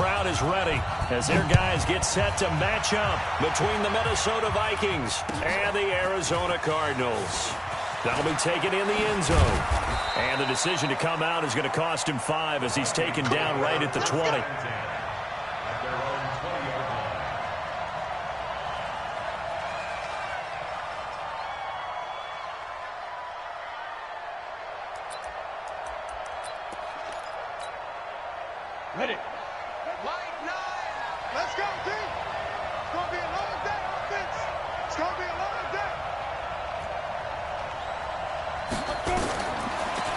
crowd is ready as their guys get set to match up between the Minnesota Vikings and the Arizona Cardinals. That'll be taken in the end zone. And the decision to come out is going to cost him 5 as he's taken down right at the 20. Ready. Let's go, team. It's going to be a long day, offense. It's going to be a long day.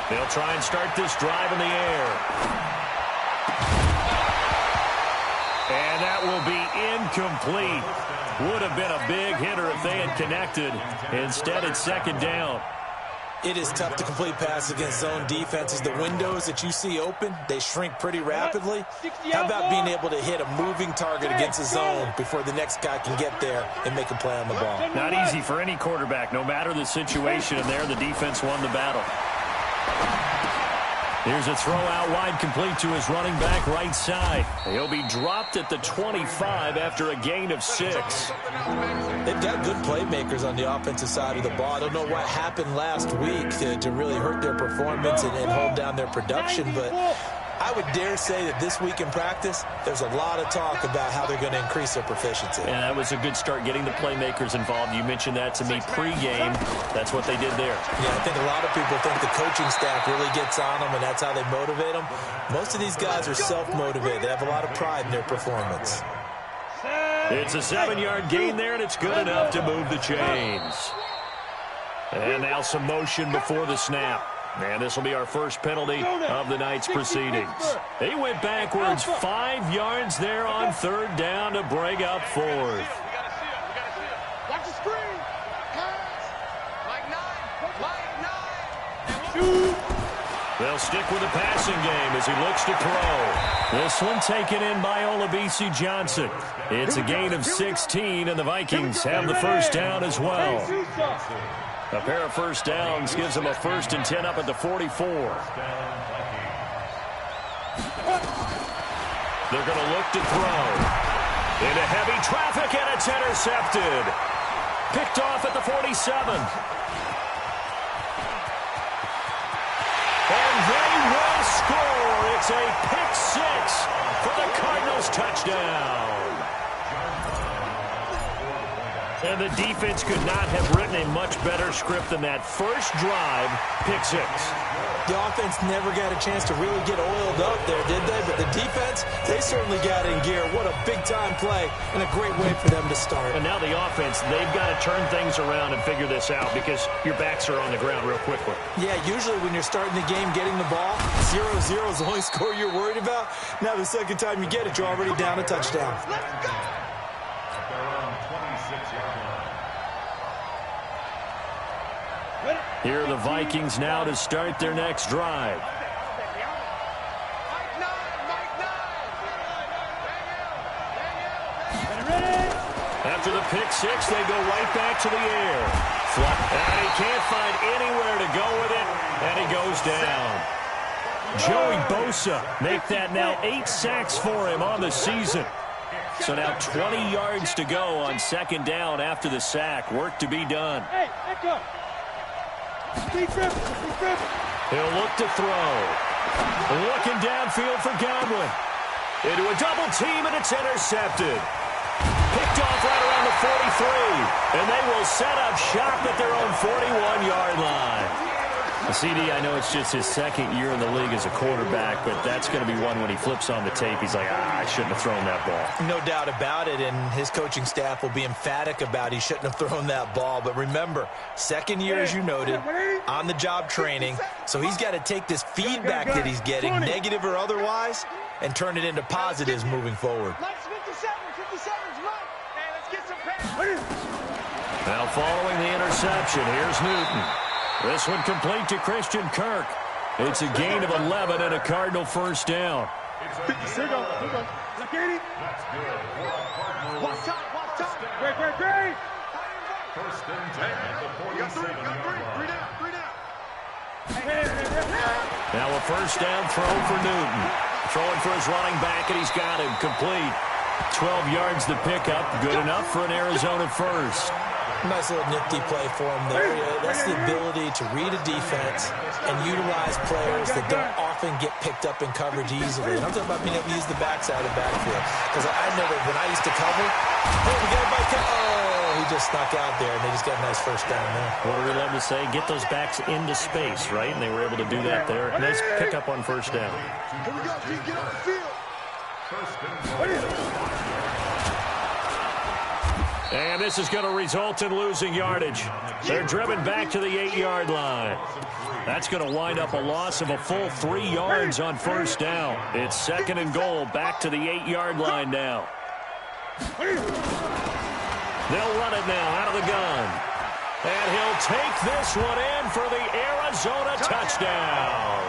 They'll try and start this drive in the air. And that will be incomplete. Would have been a big hitter if they had connected. Instead, it's second down. It is tough to complete passes against zone defenses. The windows that you see open, they shrink pretty rapidly. How about being able to hit a moving target against a zone before the next guy can get there and make a play on the ball? Not easy for any quarterback. No matter the situation, and there the defense won the battle. Here's a throw out wide, complete to his running back right side. He'll be dropped at the 25 after a gain of 6. They've got good playmakers on the offensive side of the ball. I don't know what happened last week to really hurt their performance and hold down their production, but I would dare say that this week in practice, there's a lot of talk about how they're going to increase their proficiency. And that was a good start, getting the playmakers involved. You mentioned that to me pregame. That's what they did there. Yeah, I think a lot of people think the coaching staff really gets on them, and that's how they motivate them. Most of these guys are self-motivated. They have a lot of pride in their performance. It's a 7-yard gain there, and it's good enough to move the chains. And now some motion before the snap. And this will be our first penalty of the night's proceedings. They went backwards 5 yards there on third down to break up fourth. Watch the screen. They'll stick with the passing game as he looks to throw. This one taken in by Olabisi Johnson. It's a gain of 16, and the Vikings have the first down as well. A pair of first downs gives them a 1st and 10 up at the 44. They're going to look to throw. Into heavy traffic, and it's intercepted. Picked off at the 47. And they will score. It's a pick 6 for the Cardinals touchdown. And the defense could not have written a much better script than that first drive, pick 6. The offense never got a chance to really get oiled up there, did they? But the defense, they certainly got in gear. What a big-time play and a great way for them to start. And now the offense, they've got to turn things around and figure this out because your backs are on the ground real quickly. Yeah, usually when you're starting the game, getting the ball, 0-0 is the only score you're worried about. Now the second time you get it, you're already down a touchdown. Let's go. Here are the Vikings now to start their next drive. After the pick 6, they go right back to the air. And he can't find anywhere to go with it, and he goes down. Joey Bosa make that now 8 sacks for him on the season. So now 20 yards to go on second down after the sack. Work to be done. He'll look to throw. Looking downfield for Godwin. Into a double team, and it's intercepted. Picked off right around the 43. And they will set up shop at their own 41-yard line. CD, I know it's just his second year in the league as a quarterback, but that's going to be one when he flips on the tape. He's like, I shouldn't have thrown that ball. No doubt about it, and his coaching staff will be emphatic about he shouldn't have thrown that ball. But remember, second year, as you noted, on-the-job training, so he's got to take this feedback that he's getting, negative or otherwise, and turn it into positives moving forward. Now following the interception, here's Newton. This one complete to Christian Kirk. It's a gain of 11 and a Cardinal first down. Here go. Look at it. Watch top. Great. First and 10 at the 47. Three down. Now a first down throw for Newton. Throwing for his running back, and he's got him complete. 12 yards to pick up. Good enough for an Arizona first. Nice little nifty play for him there. That's the ability to read a defense and utilize players that don't often get picked up in coverage easily. And I'm talking about being able to use the backside of the backfield. Because I know that when I used to cover, hey, we got a bike. Oh, he just snuck out there, and they just got a nice first down there. What do we love to say? Get those backs into space, right? And they were able to do that there. Nice pickup on first down. Here we go, G. Get on the field. And this is going to result in losing yardage. They're driven back to the 8-yard line. That's going to wind up a loss of a full 3 yards on first down. It's 2nd and goal, back to the 8-yard line now. They'll run it now out of the gun. And he'll take this one in for the Arizona touchdown.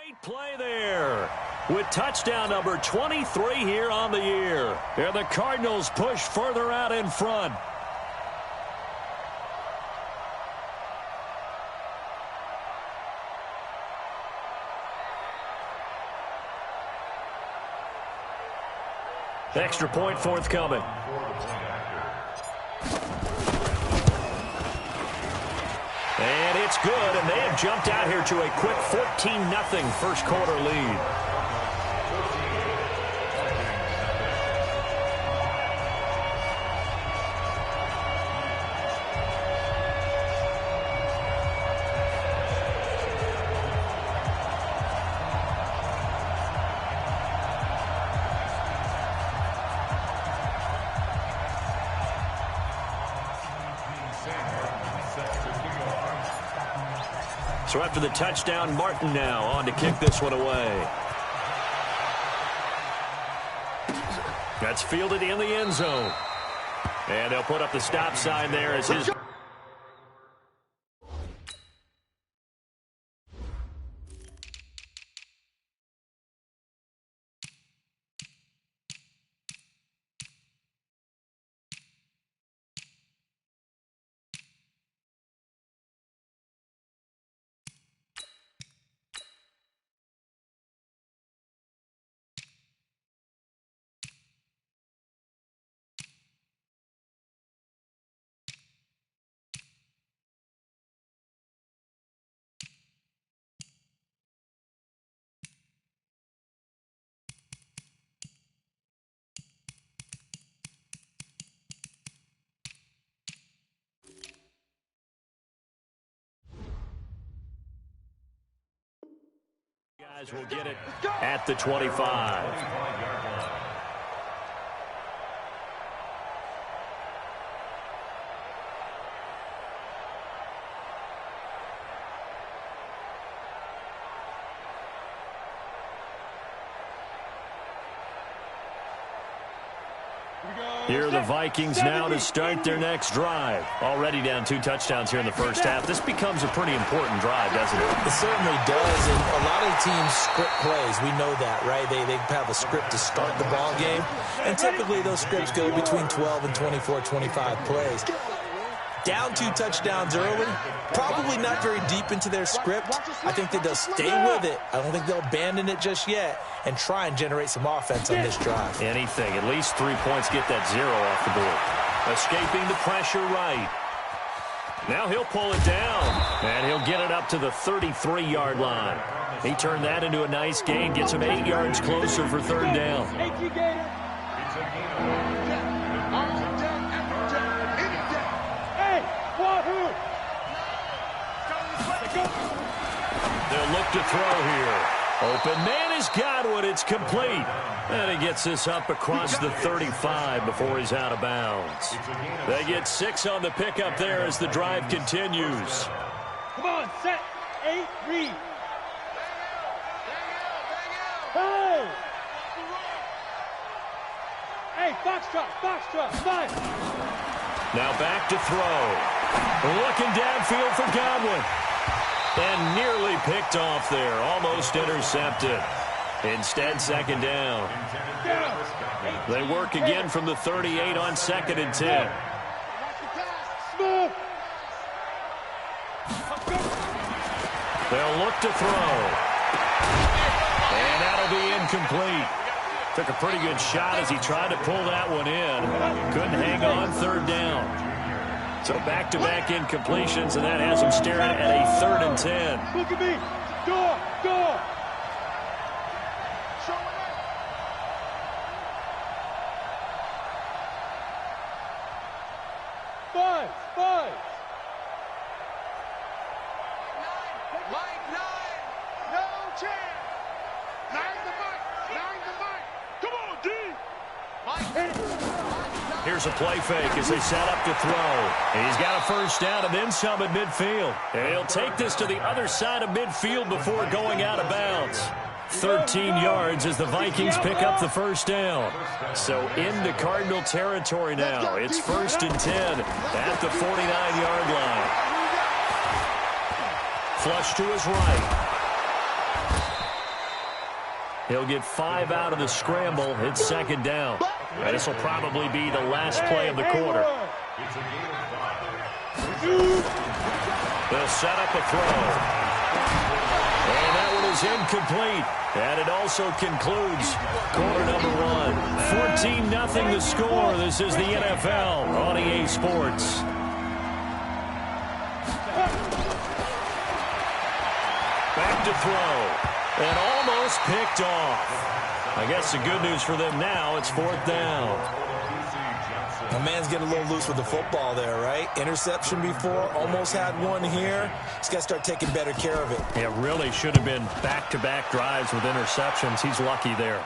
Great play there with touchdown number 23 here on the year. And the Cardinals push further out in front. Extra point forthcoming. And it's good, and they have jumped out here to a quick 14-0 first quarter lead. So after the touchdown, Martin now on to kick this one away. That's fielded in the end zone. And they'll put up the stop sign there as his... Guys will get it at the 25. Here are the Vikings now to start their next drive. Already down 2 touchdowns here in the first half. This becomes a pretty important drive, doesn't it? It certainly does, and a lot of the teams script plays. We know that, right? They have a script to start the ball game, and typically those scripts go between 12 and 24, 25 plays. Down 2 touchdowns early, probably not very deep into their script. I think that they'll stay with it. I don't think they'll abandon it just yet and try and generate some offense on this drive. Anything. At least 3 points, get that 0 off the board. Escaping the pressure right. Now he'll pull it down, and he'll get it up to the 33-yard line. He turned that into a nice gain, gets him 8 yards closer for 3rd down. They'll look to throw here. Open man is Godwin. It's complete. And he gets this up across the 35 before he's out of bounds. They get 6 on the pickup there as the drive continues. Come on, set, 8, read. Hey! Hey, foxtrot, 5. Now back to throw. Looking downfield for Godwin. And nearly picked off there. Almost intercepted. Instead, second down. They work again from the 38 on 2nd and 10. They'll look to throw. And that'll be incomplete. Took a pretty good shot as he tried to pull that one in. Couldn't hang on, 3rd down. So back-to-back incompletions, and that has him staring at a 3rd and 10. Look at me. Door. Show it. 5. Mike, 9. No chance. 9's the mic. Come on, D. Mike, hit it. Here's a play fake as they set up to throw. He's got a 1st down and then some at midfield. And he'll take this to the other side of midfield before going out of bounds. 13 yards as the Vikings pick up the 1st down. So into Cardinal territory now. It's 1st and 10 at the 49-yard line. Flush to his right. He'll get 5 out of the scramble. It's 2nd down. This will probably be the last play of the quarter. They'll set up a throw. And that one is incomplete. And it also concludes quarter number 1. 14-0 the score. This is the NFL on EA Sports. Back to throw. And almost picked off. I guess the good news for them now, it's 4th down. The man's getting a little loose with the football there, right? Interception before, almost had one here. He's got to start taking better care of it. It really should have been back-to-back drives with interceptions. He's lucky there.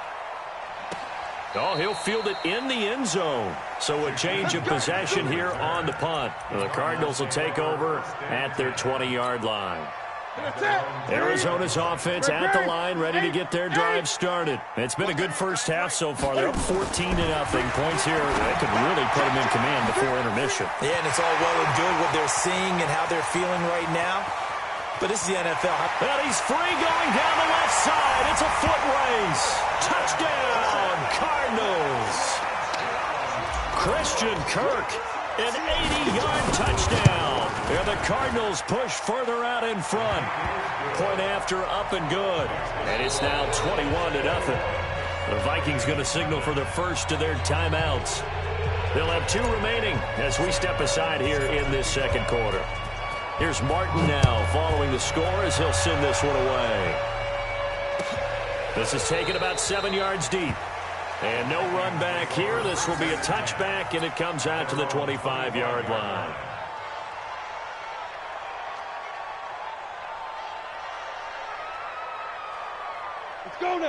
Oh, he'll field it in the end zone. So a change of possession here on the punt. The Cardinals will take over at their 20-yard line. Arizona's offense at the line, ready to get their drive started. It's been a good first half so far. They're up 14-0. Points here that could really put them in command before intermission. Yeah, and it's all well and good what they're seeing and how they're feeling right now. But this is the NFL. And he's free going down the left side. It's a foot race. Touchdown, Cardinals. Christian Kirk, an 80-yard touchdown. And the Cardinals push further out in front. Point after up and good. And it's now 21-0. The Vikings going to signal for the first of their timeouts. They'll have 2 remaining as we step aside here in this second quarter. Here's Martin now following the score as he'll send this one away. This is taken about 7 yards deep. And no run back here. This will be a touchback, and it comes out to the 25-yard line.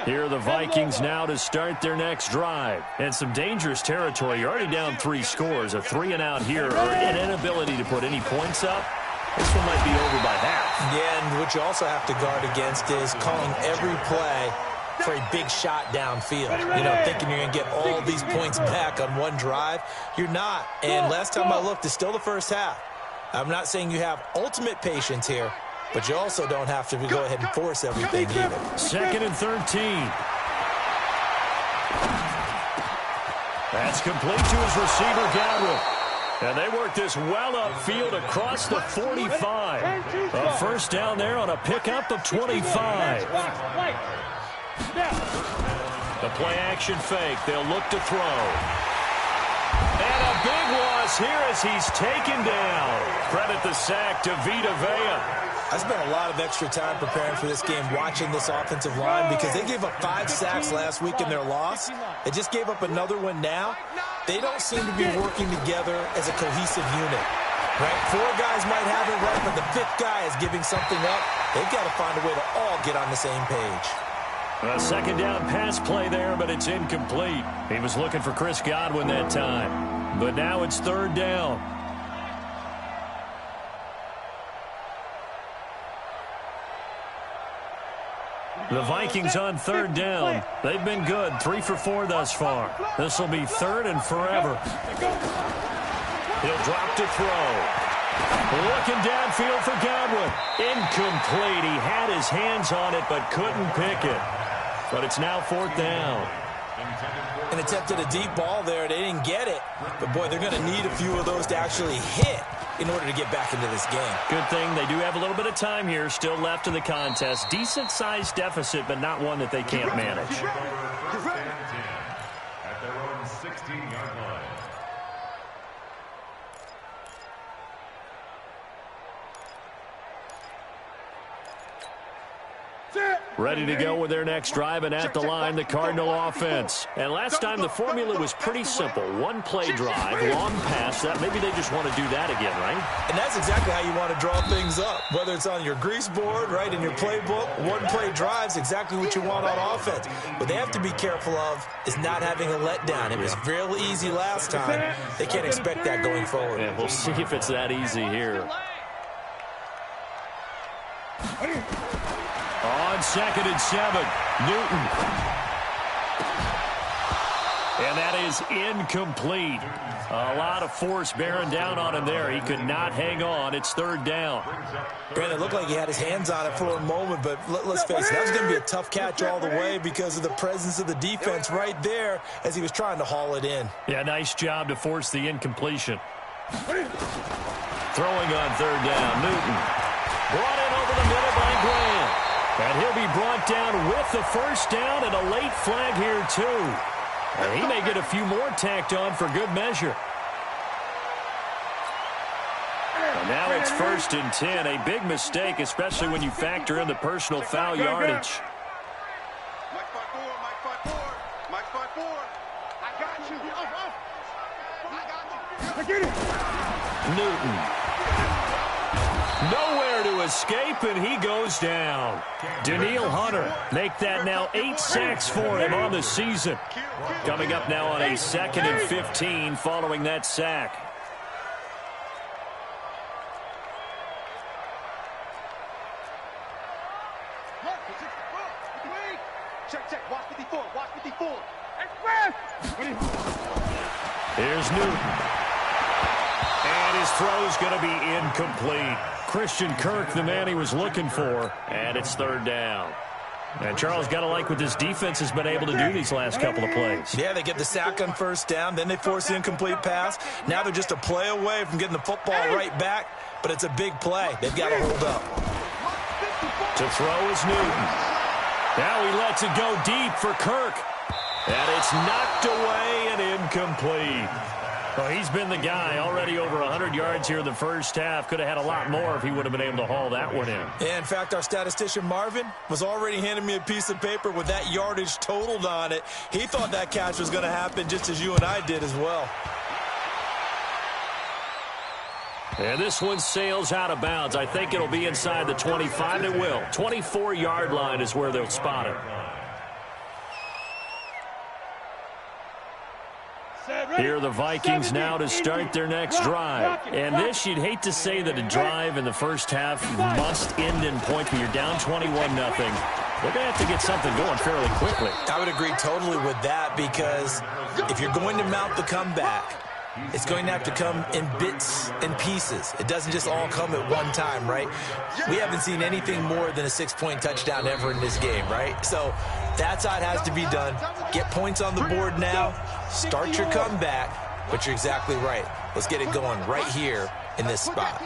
Here are the Vikings now to start their next drive. And some dangerous territory. You're already down 3 scores. A 3-and-out here or an inability to put any points up. This one might be over by half. Yeah, and what you also have to guard against is calling every play for a big shot downfield. You know, thinking you're going to get all these points back on one drive. You're not. And last time I looked, it's still the first half. I'm not saying you have ultimate patience here, but you also don't have to go ahead and force everything either. 2nd and 13. That's complete to his receiver, Godwin. And they work this well upfield across the 45. A 1st down there on a pickup of 25. The play action fake. They'll look to throw. And a big loss here as he's taken down. Credit the sack to Vita Vea. I spent a lot of extra time preparing for this game, watching this offensive line, because they gave up 5 sacks last week in their loss. They just gave up another one now. They don't seem to be working together as a cohesive unit. Right? 4 guys might have it right, but the 5th guy is giving something up. They've got to find a way to all get on the same page. A second down pass play there, but it's incomplete. He was looking for Chris Godwin that time. But now it's third down. The Vikings on third down. They've been good, 3 for 4 thus far. This will be third and forever. He'll drop to throw. Looking downfield for Godwin. Incomplete. He had his hands on it but couldn't pick it. But it's now fourth down. And attempted a deep ball there. They didn't get it. But, boy, they're going to need a few of those to actually hit in order to get back into this game. Good thing they do have a little bit of time here still left in the contest. Decent-sized deficit, but not one that they can't manage. At their own 16-yard line. Ready to go with their next drive, and at the line, the Cardinal offense. And last time, the formula was pretty simple. One-play drive, long pass. That maybe they just want to do that again, right? And that's exactly how you want to draw things up. Whether it's on your grease board, right, in your playbook, one-play drive's exactly what you want on offense. What they have to be careful of is not having a letdown. It was real easy last time. They can't expect that going forward. Yeah, we'll see if it's that easy here. On 2nd and 7, Newton. And that is incomplete. A lot of force bearing down on him there. He could not hang on. It's third down. Granted, it looked like he had his hands on it for a moment, but let's face it, that was going to be a tough catch all the way because of the presence of the defense right there as he was trying to haul it in. Yeah, nice job to force the incompletion. Throwing on third down, Newton. Brought in over the middle by Graham. And he'll be brought down with the first down and a late flag here, too. And he may get a few more tacked on for good measure. And now it's 1st and 10. A big mistake, especially when you factor in the personal foul yardage. Mike 5-4, Mike 5-4. I got you. I got you. Newton. Nowhere to escape, and he goes down. Danielle Hunter make that now 8 sacks for him on the season. Coming up now on a 2nd and 15 following that sack. Check. Watch 54. Watch 54. Here's Newton. And his throw's going to be incomplete. Christian Kirk, the man he was looking for, and it's third down. And Charles, got to like what this defense has been able to do these last couple of plays. Yeah, they get the sack on first down, then they force the incomplete pass. Now they're just a play away from getting the football right back, but it's a big play. They've got to hold up. To throw is Newton. Now he lets it go deep for Kirk. And it's knocked away and incomplete. Well, he's been the guy, already over 100 yards here in the first half. Could have had a lot more if he would have been able to haul that one in. Yeah, in fact, our statistician Marvin was already handing me a piece of paper with that yardage totaled on it. He thought that catch was going to happen just as you and I did as well. And this one sails out of bounds. I think it'll be inside the 25. It will. 24-yard line is where they'll spot it. Here are the Vikings now to start their next drive. And this, you'd hate to say that a drive in the first half must end in points when you're down 21-0. They're going to have to get something going fairly quickly. I would agree totally with that because if you're going to mount the comeback, it's going to have to come in bits and pieces. It doesn't just all come at one time, right? We haven't seen anything more than a 6-point touchdown ever in this game, right? So that's how it has to be done. Get points on the board now. Start your comeback. But you're exactly right. Let's get it going right here in this spot.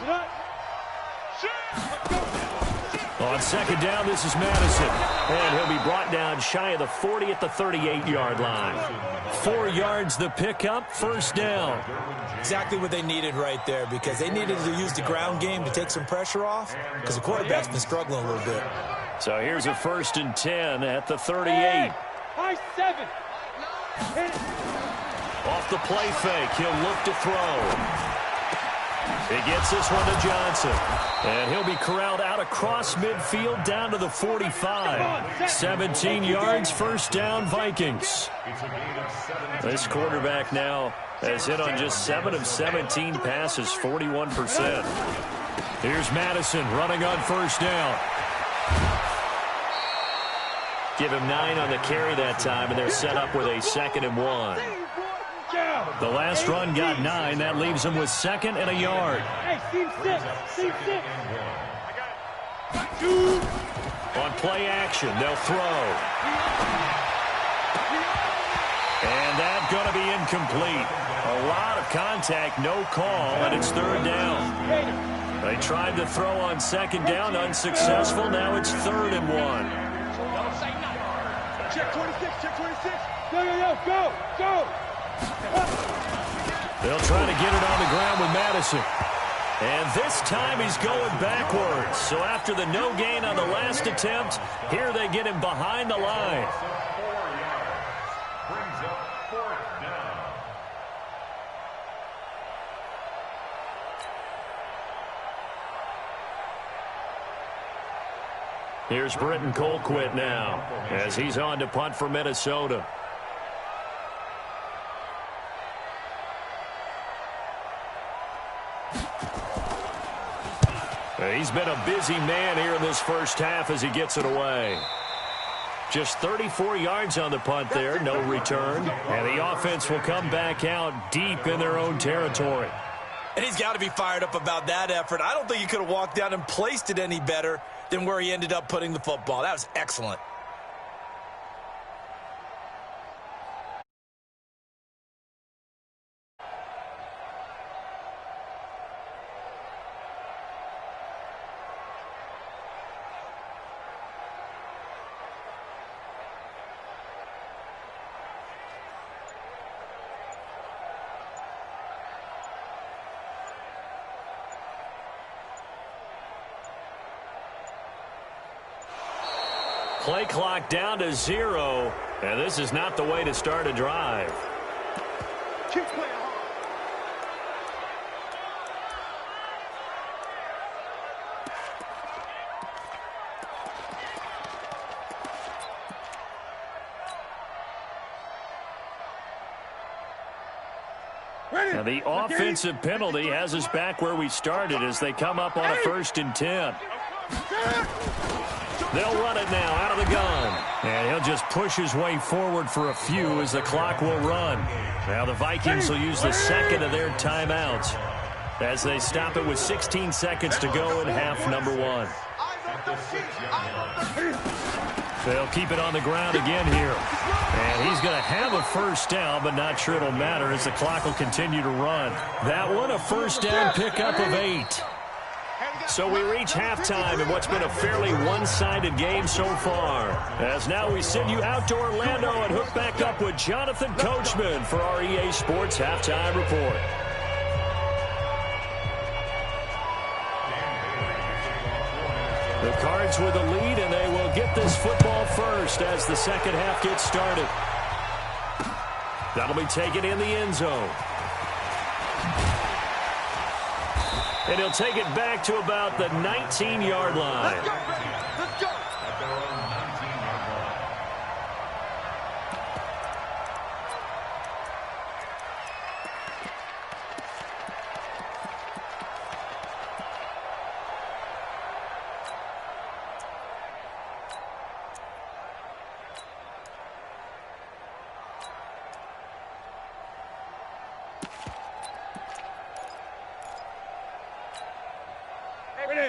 On second down, this is Madison. And he'll be brought down shy of the 40 at the 38-yard line. 4 yards the pickup, first down. Exactly what they needed right there because they needed to use the ground game to take some pressure off because the quarterback's been struggling a little bit. So here's a 1st and 10 at the 38. Off the play fake, he'll look to throw. He gets this one to Johnson. And he'll be corralled out across midfield down to the 45. 17 yards, first down, Vikings. This quarterback now has hit on just 7 of 17 passes, 41%. Here's Madison running on first down. Give him 9 on the carry that time, and they're set up with a 2nd and 1. The last run got 9. That leaves him with 2nd and a yard. Hey, seam 6. Seam 6. On play action, they'll throw. And that's going to be incomplete. A lot of contact, no call, and it's 3rd down. They tried to throw on 2nd down, unsuccessful. Now it's 3rd and 1. Check 26, check 26. Go. They'll try to get it on the ground with Madison. And this time he's going backwards. So after the no gain on the last attempt, here they get him behind the line. Brings up 4th down. Here's Britton Colquitt now as he's on to punt for Minnesota. He's been a busy man here in this first half as he gets it away. Just 34 yards on the punt there, no return. And the offense will come back out deep in their own territory. And he's got to be fired up about that effort. I don't think he could have walked down and placed it any better than where he ended up putting the football. That was excellent. Play clock down to 0, and this is not the way to start a drive. Keep playing hard. And the offensive penalty has us back where we started as they come up on a 1st and 10. They'll run it now out of the gun. And he'll just push his way forward for a few as the clock will run. Now the Vikings will use the 2nd of their timeouts as they stop it with 16 seconds to go in half number 1. They'll keep it on the ground again here. And he's going to have a 1st down, but not sure it'll matter as the clock will continue to run. That one a 1st down pickup of 8. So we reach halftime in what's been a fairly one-sided game so far. As now we send you out to Orlando and hook back up with Jonathan Coachman for our EA Sports Halftime Report. The Cards with the lead, and they will get this football first as the second half gets started. That'll be taken in the end zone. And he'll take it back to about the 19-yard line. Let's go. At their own 19-yard line.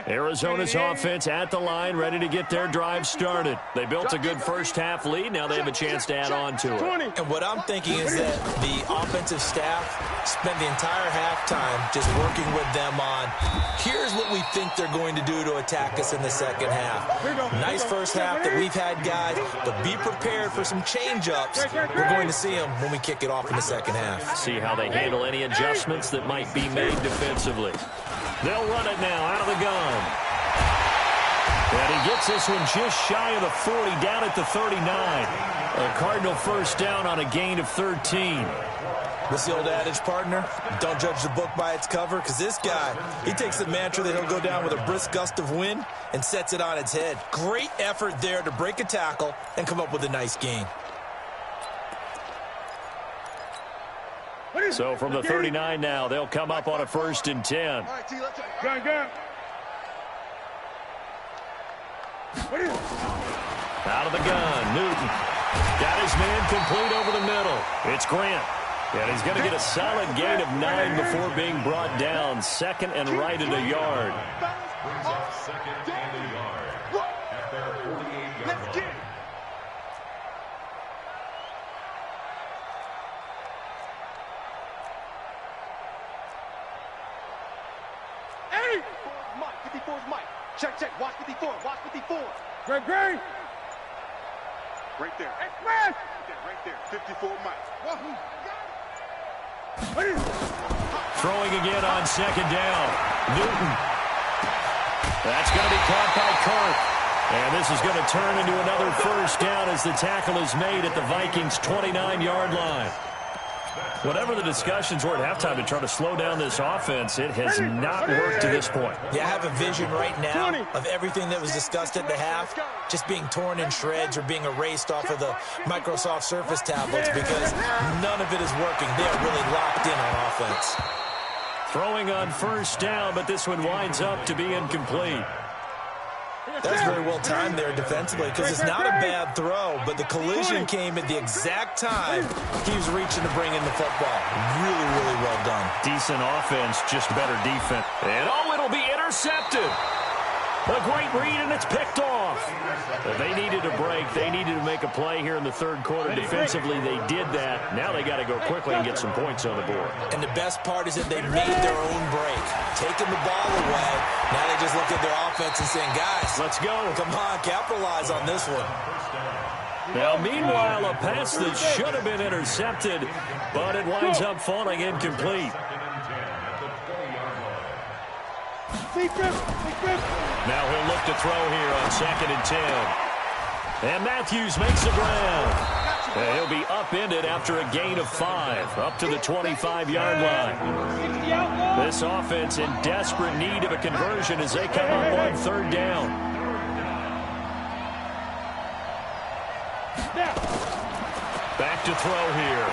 Arizona's offense at the line, ready to get their drive started. They built a good first half lead. Now they have a chance to add on to it. And what I'm thinking is that the offensive staff spent the entire halftime just working with them on, here's what we think they're going to do to attack us in the second half. Nice first half that we've had, guys, but be prepared for some change-ups. We're going to see them when we kick it off in the second half. See how they handle any adjustments that might be made defensively. They'll run it now out of the gun. And he gets this one just shy of the 40, down at the 39. A Cardinal first down on a gain of 13. What's the old adage, partner? Don't judge the book by its cover, because this guy, he takes the mantra that he'll go down with a brisk gust of wind and sets it on its head. Great effort there to break a tackle and come up with a nice gain. So from the 39 now, they'll come up on a 1st and 10. All right, T, let's go. Out of the gun, Newton. Got his man complete over the middle. It's Grant. And he's going to get a solid gain of 9 before being brought down. 2nd and right at a yard. Brings up 2nd and a yard at their 48-yard Let's get it. Hey! 54's Mike. 54's Mike. Check. Watch 54. Watch 54. Great. Right there. Express! Right there. 54 Mike. Throwing again on 2nd down. Newton. That's going to be caught by Kirk. And this is going to turn into another 1st down as the tackle is made at the Vikings' 29-yard line. Whatever the discussions were at halftime to try to slow down this offense, it has not worked to this point. Yeah, I have a vision right now of everything that was discussed at the half just being torn in shreds or being erased off of the Microsoft Surface tablets because none of it is working. They are really locked in on offense. Throwing on 1st down, but this one winds up to be incomplete. That's very well timed there defensively because it's not a bad throw, but the collision came at the exact time he was reaching to bring in the football. Really, really well done. Decent offense, just better defense. And it'll be intercepted. A great read, and it's picked off. But they needed a break. They needed to make a play here in the 3rd quarter. Defensively, they did that. Now they got to go quickly and get some points on the board. And the best part is that they made their own break. Taking the ball away, now they just look at their offense and saying, guys, let's go. Come on, capitalize on this one. Now, meanwhile, a pass that should have been intercepted, but it winds up falling incomplete. Now he'll look to throw here on 2nd and 10. And Matthews makes the ground. And he'll be upended after a gain of 5, up to the 25-yard line. This offense in desperate need of a conversion as they come up on 3rd down. Back to throw here.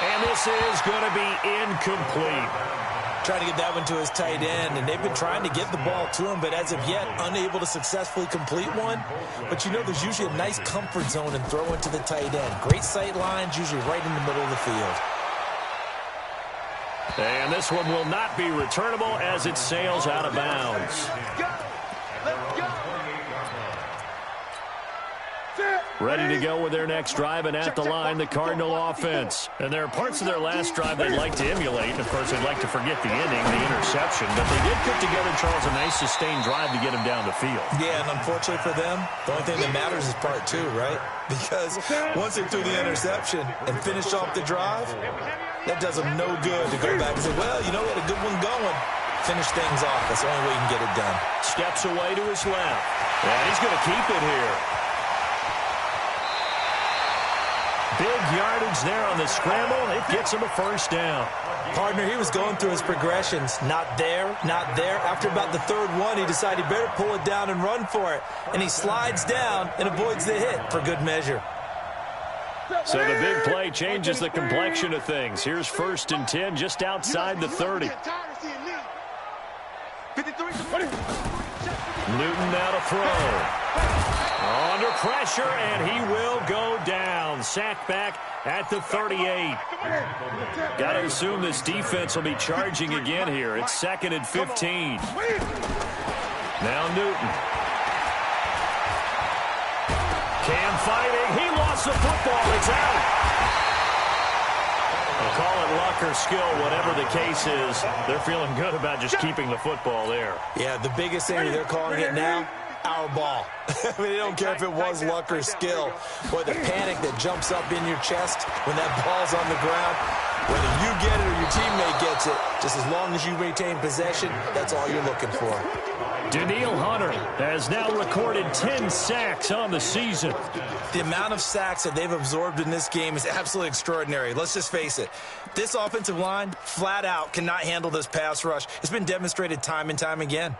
And this is going to be incomplete. Trying to get that one to his tight end, and they've been trying to get the ball to him, but as of yet, unable to successfully complete one. But you know there's usually a nice comfort zone in throwing to the tight end. Great sight lines, usually right in the middle of the field. And this one will not be returnable as it sails out of bounds. Ready to go with their next drive, and at the line, the Cardinal offense. And there are parts of their last drive they'd like to emulate. And, of course, they'd like to forget the ending, the interception. But they did put together, Charles, a nice sustained drive to get him down the field. Yeah, and unfortunately for them, the only thing that matters is part 2, right? Because once they threw the interception and finished off the drive, that does them no good to go back and say, well, you know what, a good one going. Finish things off. That's the only way you can get it done. Steps away to his left. And he's going to keep it here. Big yardage there on the scramble. It gets him a 1st down. Partner, he was going through his progressions. Not there, not there. After about the 3rd one, he decided he better pull it down and run for it. And he slides down and avoids the hit for good measure. So the big play changes the complexion of things. Here's 1st and 10 just outside the 30. Newton now to throw. Under pressure, and he will go down. Sacked back at the 38. Got to assume this defense will be charging again here. It's 2nd and 15. Now Newton. Cam fighting. He lost the football. It's out. They'll call it luck or skill, whatever the case is. They're feeling good about just keeping the football there. Yeah, the biggest thing they're calling it now, our ball. I mean, they don't care if it was luck or skill. Boy, the panic that jumps up in your chest when that ball's on the ground, whether you get it or your teammate gets it, just as long as you retain possession, that's all you're looking for. Danielle Hunter has now recorded 10 sacks on the season. The amount of sacks that they've absorbed in this game is absolutely extraordinary. Let's just face it. This offensive line, flat out, cannot handle this pass rush. It's been demonstrated time and time again.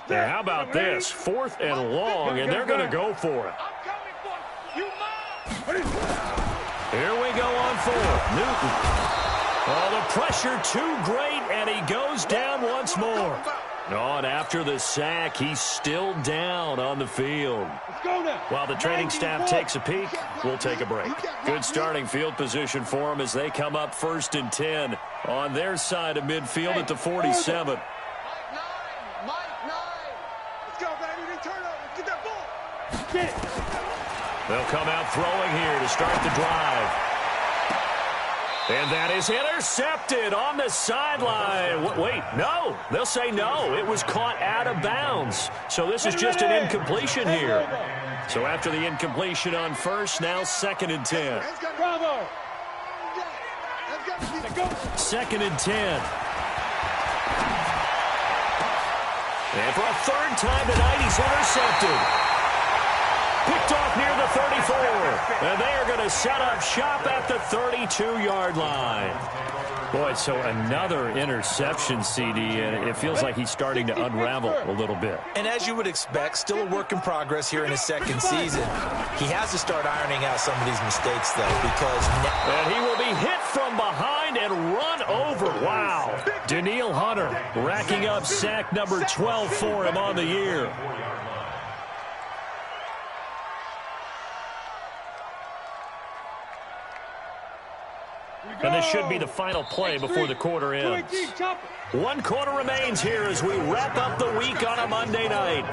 Now, how about this? 4th and long, and they're going to go for it. Here we go on 4th. Newton. Oh, the pressure too great, and he goes down once more. Oh, and after the sack, he's still down on the field. While the training staff takes a peek, we'll take a break. Good starting field position for them as they come up 1st and 10 on their side of midfield at the 47. They'll come out throwing here to start the drive. And that is intercepted on the sideline. Wait, no. They'll say no. It was caught out of bounds. So this is just an incompletion here. So after the incompletion on 1st, now 2nd and 10. 2nd and 10. And for a 3rd time tonight, he's intercepted. Picked off near the 34. And they are going to set up shop at the 32-yard line. Boy, so another interception, CD, and it feels like he's starting to unravel a little bit. And as you would expect, still a work in progress here in his 2nd season. He has to start ironing out some of these mistakes, though, because... And he will be hit from behind and run over. Wow. Danielle Hunter racking up sack number 12 for him on the year. And this should be the final play before the quarter ends. 1 quarter remains here as we wrap up the week on a Monday night.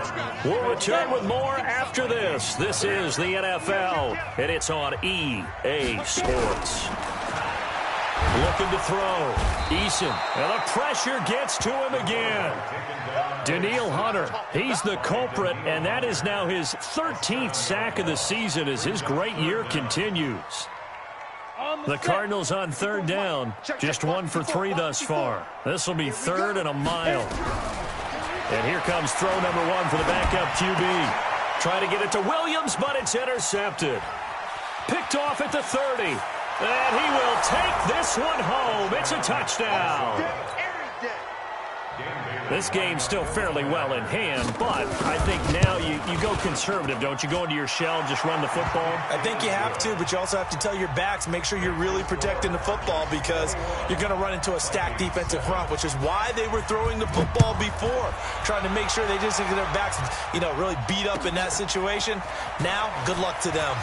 We'll return with more after this. This is the NFL, and it's on EA Sports. Looking to throw. Eason, and the pressure gets to him again. Danielle Hunter, he's the culprit, and that is now his 13th sack of the season as his great year continues. The Cardinals on 3rd down, just 1 for 3 thus far. This will be 3rd and a mile. And here comes throw number 1 for the backup QB. Try to get it to Williams, but it's intercepted. Picked off at the 30. And he will take this one home. It's a touchdown. This game's still fairly well in hand, but I think now you go conservative, don't you? Go into your shell and just run the football? I think you have to, but you also have to tell your backs, make sure you're really protecting the football because you're going to run into a stacked defensive front, which is why they were throwing the football before, trying to make sure they just get their backs, really beat up in that situation. Now, good luck to them.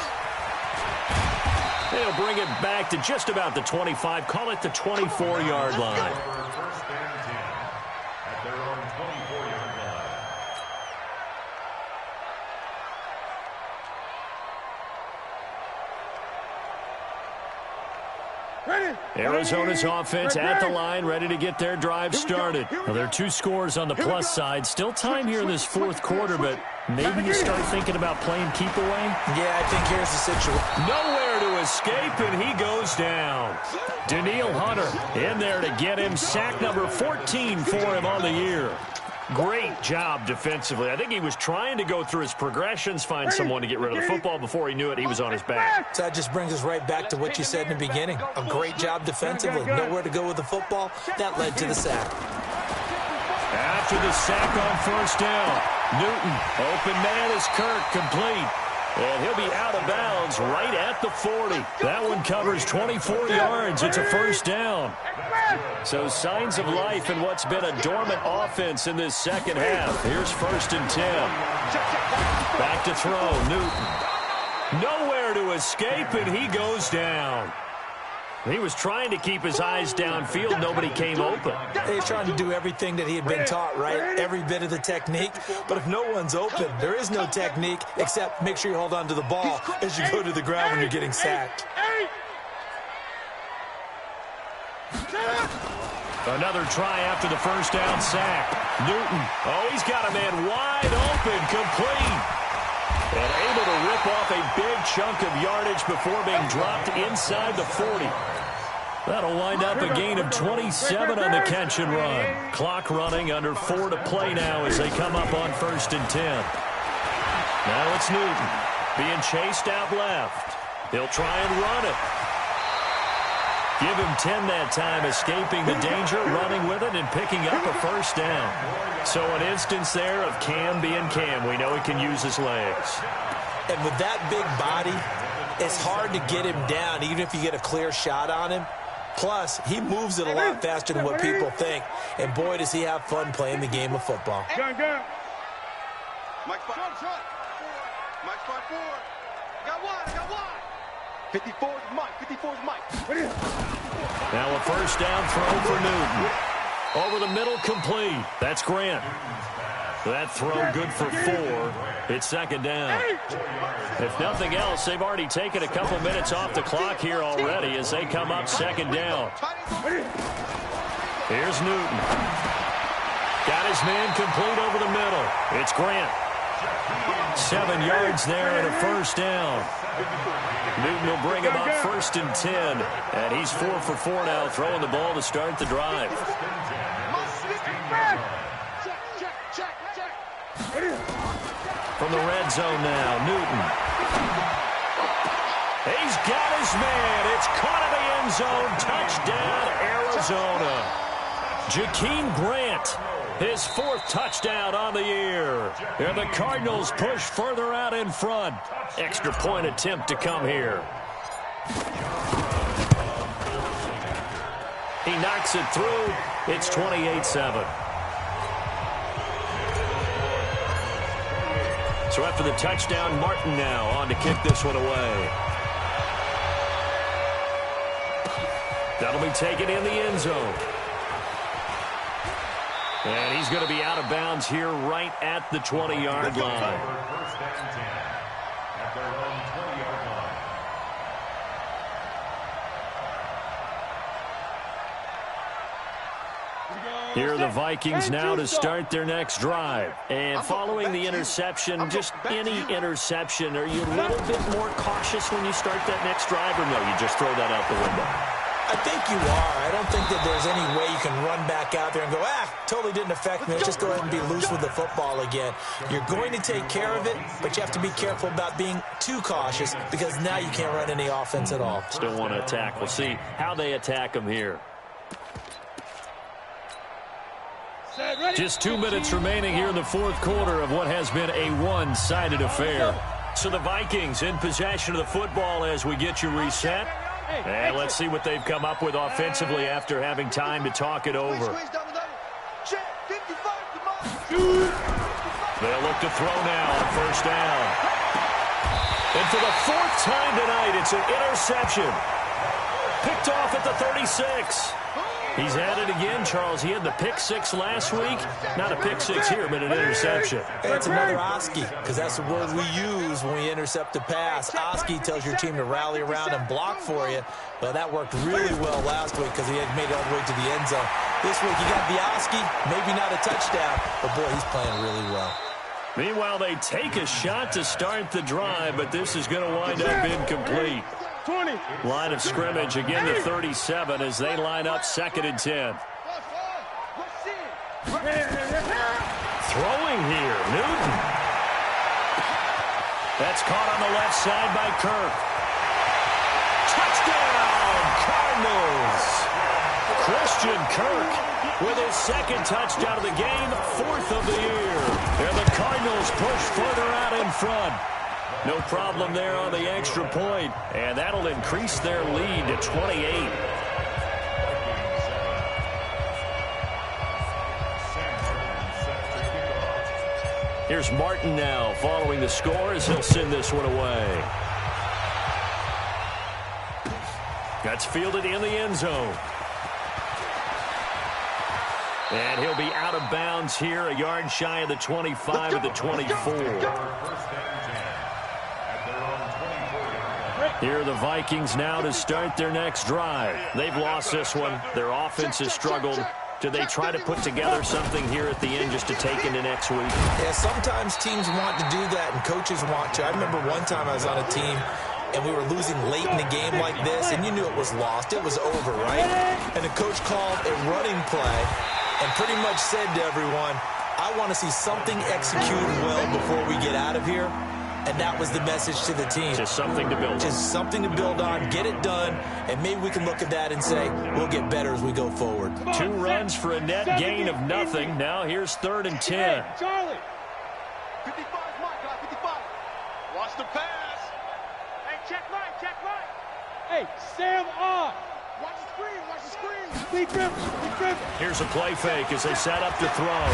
They'll bring it back to just about the 25, call it the 24-yard line. Arizona's offense at the line, ready to get their drive started. Well, there are 2 scores on the plus side. Still time here in this 4th quarter, but maybe you start thinking about playing keep away? Yeah, I think here's the situation. Nowhere to escape, and he goes down. Danielle Hunter in there to get him sack number 14 for him on the year. Great job defensively. I think he was trying to go through his progressions, find someone to get rid of the football. Before he knew it, he was on his back. So that just brings us right back to what you said in the beginning. A great job defensively. Nowhere to go with the football. That led to the sack. After the sack on 1st down, Newton, open man is Kirk, complete. And he'll be out of bounds right at the 40. That one covers 24 yards. It's a 1st down. So signs of life in what's been a dormant offense in this 2nd half. Here's 1st and 10. Back to throw, Newton. Nowhere to escape, and he goes down. He was trying to keep his eyes downfield. Nobody came open. He's trying to do everything that he had been taught, right? Every bit of the technique. But if no one's open, there is no technique except make sure you hold on to the ball as you go to the ground when you're getting sacked. Another try after the 1st down sack. Newton. Oh, he's got a man wide open, complete. And able to rip off a big chunk of yardage before being dropped inside the 40. That'll wind up a gain of 27 on the catch and run. Clock running, under 4 to play now as they come up on 1st and 10. Now it's Newton being chased out left. He'll try and run it. Give him 10 that time, escaping the danger, running with it, and picking up a first down. So an instance there of Cam being Cam. We know he can use his legs. And with that big body, it's hard to get him down, even if you get a clear shot on him. Plus, he moves it a lot faster than what people think. And boy, does he have fun playing the game of football. Mike 5. Mike 5-4. Got one. 54 is Mike. 54 is Mike. Now a first down throw for Newton. Over the middle, complete. That's Grant. That throw good for 4. It's 2nd down. If nothing else, they've already taken a couple minutes off the clock here already as they come up 2nd down. Here's Newton. Got his man complete over the middle. It's Grant. 7 yards there and a first down. Newton will bring him up 1st and 10. And he's 4 for 4 now, throwing the ball to start the drive. From the red zone now, Newton. He's got his man. It's caught in the end zone. Touchdown, Arizona. Jakeem Grant, his 4th touchdown on the year. And the Cardinals push further out in front. Extra point attempt to come here. He knocks it through. It's 28-7. So after the touchdown, Martin now on to kick this one away. That'll be taken in the end zone. And he's going to be out of bounds here right at the 20-yard line. Here are the Vikings now to start their next drive. And following the interception, just any interception, are you a little bit more cautious when you start that next drive, or no, you just throw that out the window? I think you are. I don't think that there's any way you can run back out there and go, totally didn't affect me. Let's just go ahead and be loose with the football again. You're going to take care of it, but you have to be careful about being too cautious because now you can't run any offense at all. Still want to attack. We'll see how they attack them here. Just 2 minutes remaining here in the 4th quarter of what has been a one-sided affair. So the Vikings in possession of the football as we get you reset. And let's see what they've come up with offensively after having time to talk it over. They'll look to throw now on 1st down. And for the 4th time tonight, it's an interception. Picked off at the 36. He's at it again, Charles. He had the pick 6 last week. Not a pick 6 here, but an interception. It's another Oski, because that's the word we use when we intercept a pass. Oski tells your team to rally around and block for you. Well, that worked really well last week because he had made it all the way to the end zone. This week, you got the Oski, maybe not a touchdown, but boy, he's playing really well. Meanwhile, they take a shot to start the drive, but this is going to wind up incomplete. 20. Line of scrimmage again to 37 as they line up 2nd and 10. Throwing here, Newton. That's caught on the left side by Kirk. Touchdown, Cardinals. Christian Kirk with his 2nd touchdown of the game, 4th of the year. And the Cardinals push further out in front. No problem there on the extra point, and that'll increase their lead to 28. Here's Martin now following the score as he'll send this one away. That's fielded in the end zone. And he'll be out of bounds here, a yard shy of the 25 at the 24. Here are the Vikings now to start their next drive. They've lost this one. Their offense has struggled. Do they try to put together something here at the end just to take into next week? Yeah, sometimes teams want to do that and coaches want to. I remember one time I was on a team and we were losing late in the game like this, and you knew it was lost. It was over, right? And the coach called a running play and pretty much said to everyone, I want to see something executed well before we get out of here. And that was the message to the team. Just something to build on. Just something to build on, get it done, and maybe we can look at that and say, we'll get better as we go forward. 2 runs for a net gain of nothing. Now here's 3rd and 10. Charlie. 55, Mike, 55. Watch the pass. Hey, check right. Hey, Sam on. Watch the screen. Deep. Here's a play fake as they set up to throw.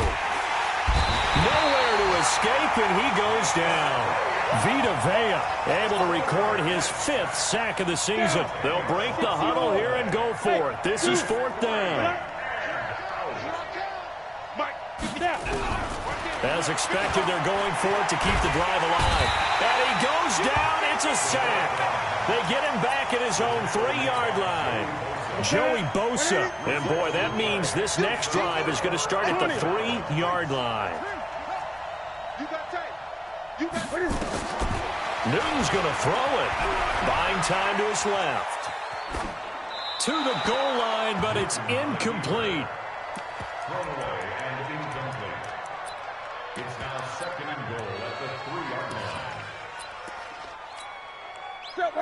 Nowhere to escape, and he goes down. Vita Vea able to record his 5th sack of the season. They'll break the huddle here and go for it. This is 4th down. As expected, they're going for it to keep the drive alive. And he goes down. It's a sack. They get him back at his own 3-yard line. Joey Bosa. And, boy, that means this next drive is going to start at the 3-yard line. Newton's going to throw it. Buying time to his left. To the goal line, but it's incomplete. Thrown away and incomplete. It's now 2nd and goal at the 3-yard line.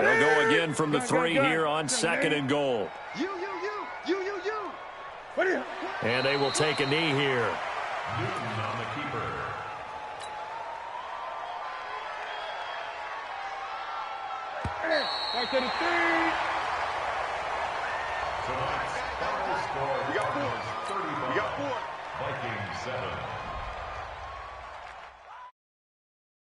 They'll go again from the 3 here on 2nd and goal. You. And they will take a knee here. Newton on the keeper. Back to the 3. Tonight's final score. We got 4. Vikings 7.